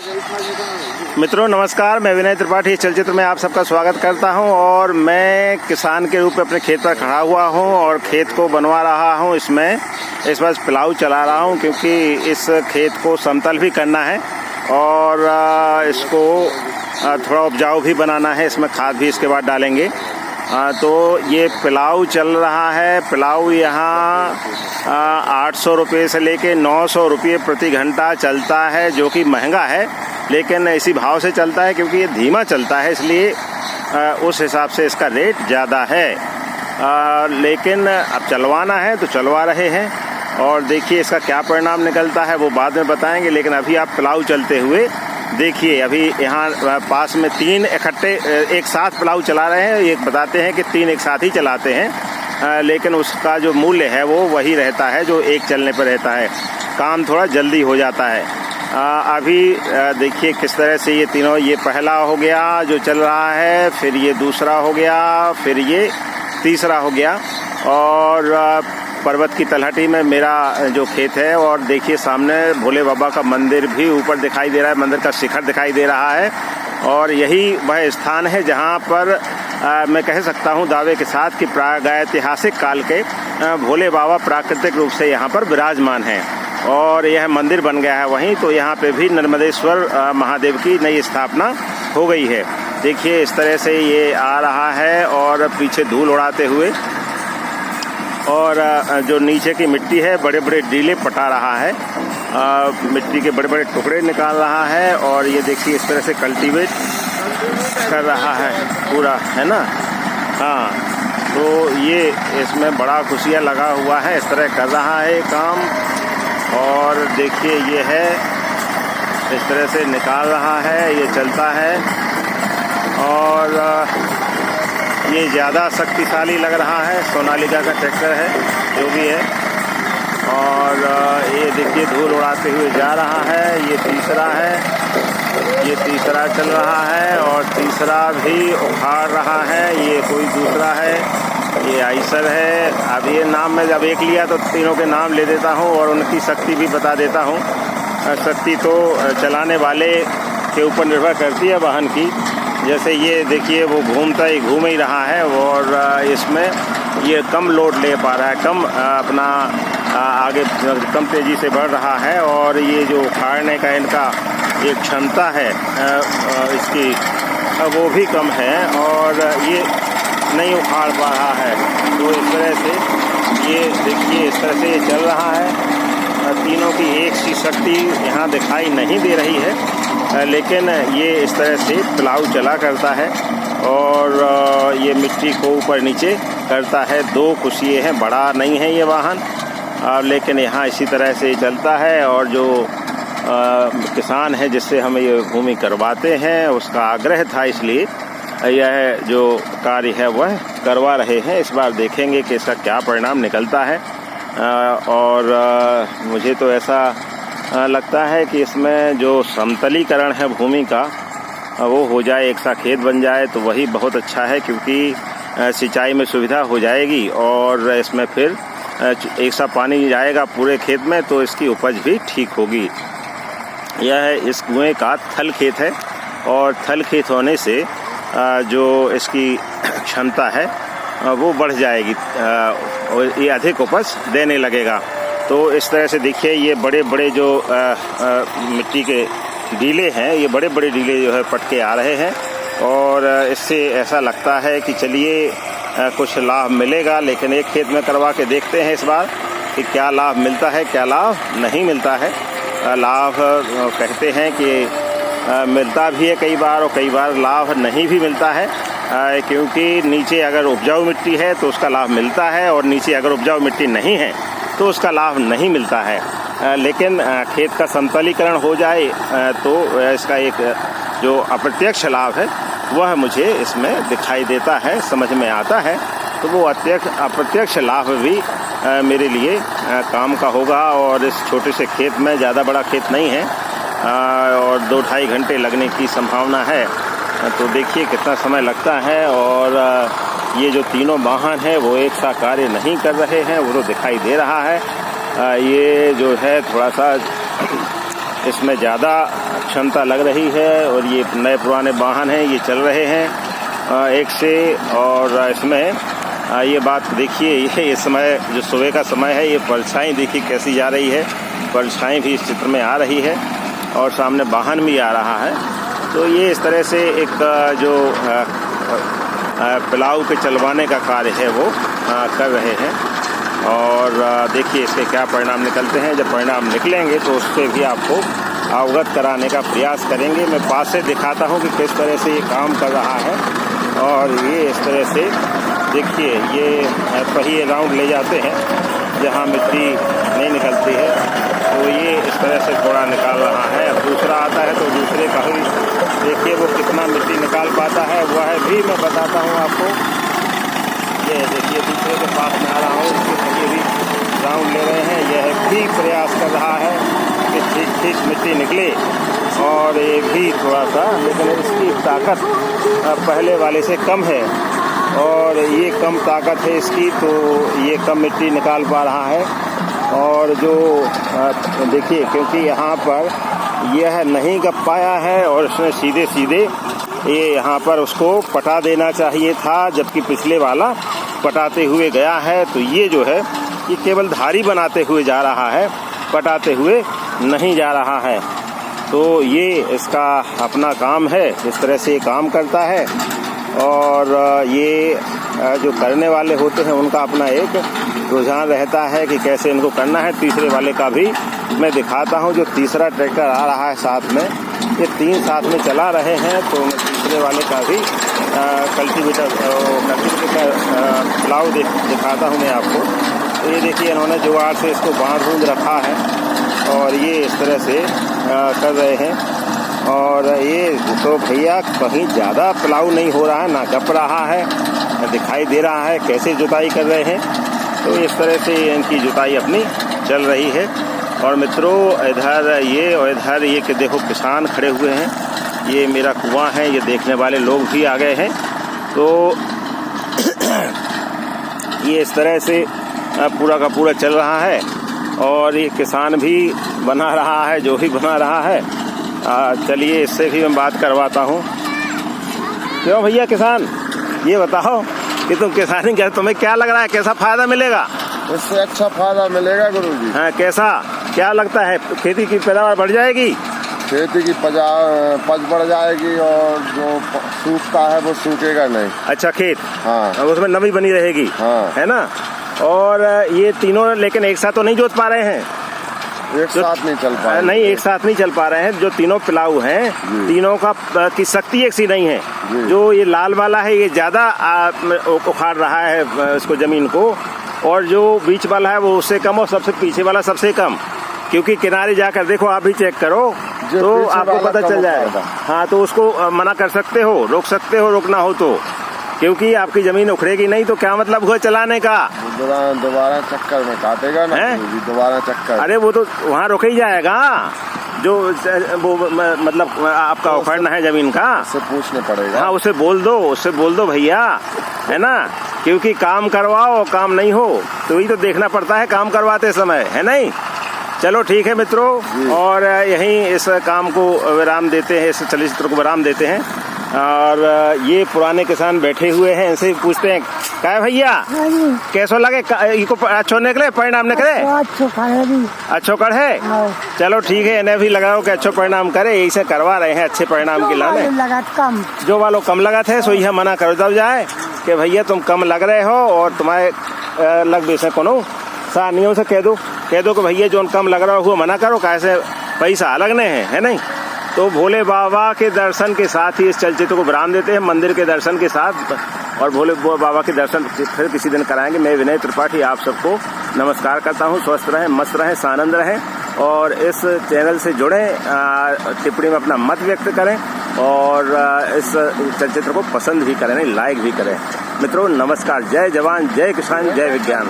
मित्रों नमस्कार, मैं विनय त्रिपाठी इस चलचित्र में आप सबका स्वागत करता हूं। और मैं किसान के रूप में अपने खेत पर खड़ा हुआ हूं और खेत को बनवा रहा हूं। इसमें इस बार प्लाऊ चला रहा हूं क्योंकि इस खेत को समतल भी करना है और इसको थोड़ा उपजाऊ भी बनाना है। इसमें खाद भी इसके बाद डालेंगे। तो ये प्लाऊ चल रहा है। प्लाऊ यहाँ 800 रुपये से लेके 900 रुपये प्रति घंटा चलता है, जो कि महंगा है, लेकिन इसी भाव से चलता है क्योंकि ये धीमा चलता है, इसलिए उस हिसाब से इसका रेट ज़्यादा है। लेकिन अब चलवाना है तो चलवा रहे हैं और देखिए इसका क्या परिणाम निकलता है वो बाद में बताएंगे। लेकिन अभी आप प्लाऊ चलते हुए देखिए। अभी यहाँ पास में 3 इकट्ठे एक साथ प्लाऊ चला रहे हैं। ये बताते हैं कि 3 एक साथ ही चलाते हैं, लेकिन उसका जो मूल्य है वो वही रहता है जो एक चलने पर रहता है। काम थोड़ा जल्दी हो जाता है। अभी देखिए किस तरह से ये तीनों, ये पहला हो गया जो चल रहा है, फिर ये दूसरा हो गया, फिर ये तीसरा हो गया। और पर्वत की तलहटी में मेरा जो खेत है और देखिए सामने भोले बाबा का मंदिर भी ऊपर दिखाई दे रहा है। मंदिर का शिखर दिखाई दे रहा है और यही वह स्थान है जहां पर मैं कह सकता हूं दावे के साथ कि प्रागैतिहासिक काल के भोले बाबा प्राकृतिक रूप से यहां पर विराजमान हैं और यह मंदिर बन गया है वहीं। तो यहाँ पे भी नर्मदेश्वर महादेव की नई स्थापना हो गई है। देखिए इस तरह से ये आ रहा है और पीछे धूल उड़ाते हुए, और जो नीचे की मिट्टी है बड़े बड़े डीले पटा रहा है, मिट्टी के बड़े बड़े टुकड़े निकाल रहा है। और ये देखिए इस तरह से कल्टीवेट कर रहा है पूरा, है ना। हाँ, तो ये इसमें बड़ा खुशियाँ लगा हुआ है, इस तरह कर रहा है काम। और देखिए ये है, इस तरह से निकाल रहा है, ये चलता है और ये ज़्यादा शक्तिशाली लग रहा है। सोनालिका का ट्रैक्टर है जो भी है। और ये देखिए धूल उड़ाते हुए जा रहा है। ये तीसरा है, ये तीसरा चल रहा है और तीसरा भी उखाड़ रहा है। ये कोई दूसरा है, ये आइसर है। अब ये नाम मैं जब एक लिया तो तीनों के नाम ले देता हूँ और उनकी शक्ति भी बता देता हूँ। शक्ति तो चलाने वाले के ऊपर निर्भर करती है वाहन की। जैसे ये देखिए वो घूम ही रहा है और इसमें ये कम लोड ले पा रहा है, कम अपना आगे कम तेज़ी से बढ़ रहा है। और ये जो उखाड़ने का इनका एक क्षमता है इसकी, वो भी कम है और ये नहीं उखाड़ पा रहा है। तो इस तरह से ये देखिए इस तरह से ये चल रहा है। तीनों की एक सी शक्ति यहाँ दिखाई नहीं दे रही है, लेकिन ये इस तरह से प्लाऊ चला करता है और ये मिट्टी को ऊपर नीचे करता है। 2 कुशिये हैं, बड़ा नहीं है ये वाहन, लेकिन यहाँ इसी तरह से चलता है। और जो किसान है जिससे हमें ये भूमि करवाते हैं उसका आग्रह था, इसलिए यह जो कार्य है वह करवा रहे हैं। इस बार देखेंगे कि इसका क्या परिणाम निकलता है। और मुझे तो ऐसा लगता है कि इसमें जो समतलीकरण है भूमि का वो हो जाए, एक सा खेत बन जाए तो वही बहुत अच्छा है, क्योंकि सिंचाई में सुविधा हो जाएगी और इसमें फिर एक सा पानी जाएगा पूरे खेत में तो इसकी उपज भी ठीक होगी। यह इस कुएं का थल खेत है और थल खेत होने से जो इसकी क्षमता है वो बढ़ जाएगी और ये अधिक उपज देने लगेगा। तो इस तरह से देखिए ये बड़े बड़े जो मिट्टी के डीले हैं, ये बड़े बड़े डीले जो है पटके आ रहे हैं और इससे ऐसा लगता है कि चलिए कुछ लाभ मिलेगा। लेकिन एक खेत में करवा के देखते हैं इस बार कि क्या लाभ मिलता है, क्या लाभ नहीं मिलता है। लाभ कहते हैं कि मिलता भी है कई बार और कई बार लाभ नहीं भी मिलता है, क्योंकि नीचे अगर उपजाऊ मिट्टी है तो उसका लाभ मिलता है और नीचे अगर उपजाऊ मिट्टी नहीं है तो उसका लाभ नहीं मिलता है। लेकिन खेत का समतलीकरण हो जाए तो इसका एक जो अप्रत्यक्ष लाभ है वह मुझे इसमें दिखाई देता है, समझ में आता है। तो वो अप्रत्यक्ष लाभ भी मेरे लिए काम का होगा। और इस छोटे से खेत में, ज़्यादा बड़ा खेत नहीं है और 2-2.5 घंटे लगने की संभावना है। तो देखिए कितना समय लगता है। और ये जो तीनों वाहन हैं वो एक सा कार्य नहीं कर रहे हैं, वो तो दिखाई दे रहा है। ये जो है थोड़ा सा इसमें ज़्यादा क्षमता लग रही है और ये नए पुराने वाहन हैं, ये चल रहे हैं एक से। और इसमें ये बात देखिए, ये समय जो सुबह का समय है, ये परछाई देखिए कैसी जा रही है, परछाई भी इस चित्र में आ रही है और सामने वाहन भी आ रहा है। तो ये इस तरह से एक जो प्लाऊ के चलवाने का कार्य है वो कर रहे हैं। और देखिए इसके क्या परिणाम निकलते हैं। जब परिणाम निकलेंगे तो उससे भी आपको अवगत कराने का प्रयास करेंगे। मैं पास से दिखाता हूँ कि किस तरह से ये काम कर रहा है। और ये इस तरह से देखिए, ये पहिए राउंड ले जाते हैं जहाँ मिट्टी नहीं निकलती है, तो ये इस तरह से थोड़ा निकाल रहा है। अब दूसरा आता है तो दूसरे का भी देखिए वो कितना मिट्टी निकाल पाता है, वह भी मैं बताता हूँ आपको। ये देखिए दूसरे के पास में आ रहा हूँ, इसके पहिए भी राउंड ले रहे हैं। यह भी प्रयास कर रहा है कि ठीक ठीक मिट्टी निकले, और ये भी थोड़ा सा, लेकिन इसकी ताकत पहले वाले से कम है और ये कम ताकत है इसकी, तो ये कम मिट्टी निकाल पा रहा है। और जो देखिए, क्योंकि यहाँ पर यह नहीं गप पाया है और उसने सीधे सीधे ये यहाँ पर उसको पटा देना चाहिए था, जबकि पिछले वाला पटाते हुए गया है। तो ये जो है ये केवल धारी बनाते हुए जा रहा है, पटाते हुए नहीं जा रहा है। तो ये इसका अपना काम है, इस तरह से ये काम करता है। और ये जो करने वाले होते हैं उनका अपना एक रुझान रहता है कि कैसे इनको करना है। तीसरे वाले का भी मैं दिखाता हूँ। जो तीसरा ट्रैक्टर आ रहा है साथ में, ये 3 साथ में चला रहे हैं, तो मैं तीसरे वाले का भी कल्टीवेटर प्लाऊ दिखाता हूँ मैं आपको। तो ये देखिए इन्होंने जुगाड़ से इसको बांध रखा है और ये इस तरह से कर रहे हैं। और ये तो भैया कहीं ज़्यादा प्लाऊ नहीं हो रहा है, ना गप रहा है, दिखाई दे रहा है कैसे जुताई कर रहे हैं। तो इस तरह से इनकी जुताई अपनी चल रही है। और मित्रों इधर ये और इधर ये कि देखो किसान खड़े हुए हैं। ये मेरा कुआं है, ये देखने वाले लोग भी आ गए हैं। तो ये इस तरह से पूरा का पूरा चल रहा है और ये किसान भी बना रहा है जो भी बना रहा है। चलिए इससे भी मैं बात करवाता हूँ। क्यों भैया किसान, ये बताओ कि तुम किसानी कर, तुम्हें क्या लग रहा है, कैसा फायदा मिलेगा? इससे अच्छा फायदा मिलेगा गुरुजी। हाँ, कैसा क्या लगता है? खेती की पैदावार बढ़ जाएगी, खेती की पज बढ़ जाएगी और जो सूखता है वो सूखेगा नहीं। अच्छा खेत, हाँ, उसमें नमी बनी रहेगी, हाँ, है ना। और ये तीनों लेकिन एक साथ तो नहीं जोत पा रहे हैं, एक साथ नहीं चल पा रहे। नहीं, एक साथ नहीं चल पा रहे हैं। जो तीनों प्लाऊ हैं, तीनों का की शक्ति एक सी नहीं है। जो ये लाल वाला है ये ज्यादा उखाड़ रहा है इसको, जमीन को, और जो बीच वाला है वो उससे कम और सबसे पीछे वाला सबसे कम। क्योंकि किनारे जाकर देखो, आप भी चेक करो तो आपको पता चल जाएगा। हाँ, तो उसको मना कर सकते हो, रोक सकते हो, रोकना हो तो, क्योंकि आपकी जमीन उखड़ेगी नहीं तो क्या मतलब हुआ चलाने का? दोबारा चक्कर में काटेगा ना, दोबारा चक्कर। अरे वो तो वहाँ रोक ही जाएगा, जो वो मतलब आपका उखड़ना है जमीन का, उससे पूछना पड़ेगा। हाँ, उससे बोल दो भैया, है ना। क्योंकि काम करवाओ, काम नहीं हो तो ही तो देखना पड़ता है काम करवाते समय, है नहीं। चलो ठीक है मित्रों, और यहीं इस काम को विराम देते हैं, इस चलचित्र को विराम देते हैं। और ये पुराने किसान बैठे हुए हैं, इनसे पूछते हैं, क्या है भैया कैसो लगे, इनको अच्छो निकले, परिणाम निकले? अच्छो कर है। चलो ठीक है, इन्हें भी लगाओ कि अच्छो परिणाम करे, ऐसे करवा रहे हैं अच्छे परिणाम के लाने। जो वालों कम लगा थे सो यह मना कर दो जाए कि भैया तुम कम लग रहे हो और तुम्हारे लग भी से कोनो सानियों से कह दो कि भैया जो कम लग रहा हो मना करो, कैसे पैसा लगने हैं, है नहीं। तो भोले बाबा के दर्शन के साथ ही इस चलचित्र को विराम देते हैं, मंदिर के दर्शन के साथ, और भोले बाबा के दर्शन फिर किसी दिन कराएंगे। मैं विनय त्रिपाठी आप सबको नमस्कार करता हूँ। स्वस्थ रहें, मस्त रहें, सानंद रहें, और इस चैनल से जुड़ें, टिप्पणी में अपना मत व्यक्त करें, और इस चलचित्र को पसंद भी करें, लाइक भी करें। मित्रों नमस्कार, जय जवान, जय किसान, जय विज्ञान।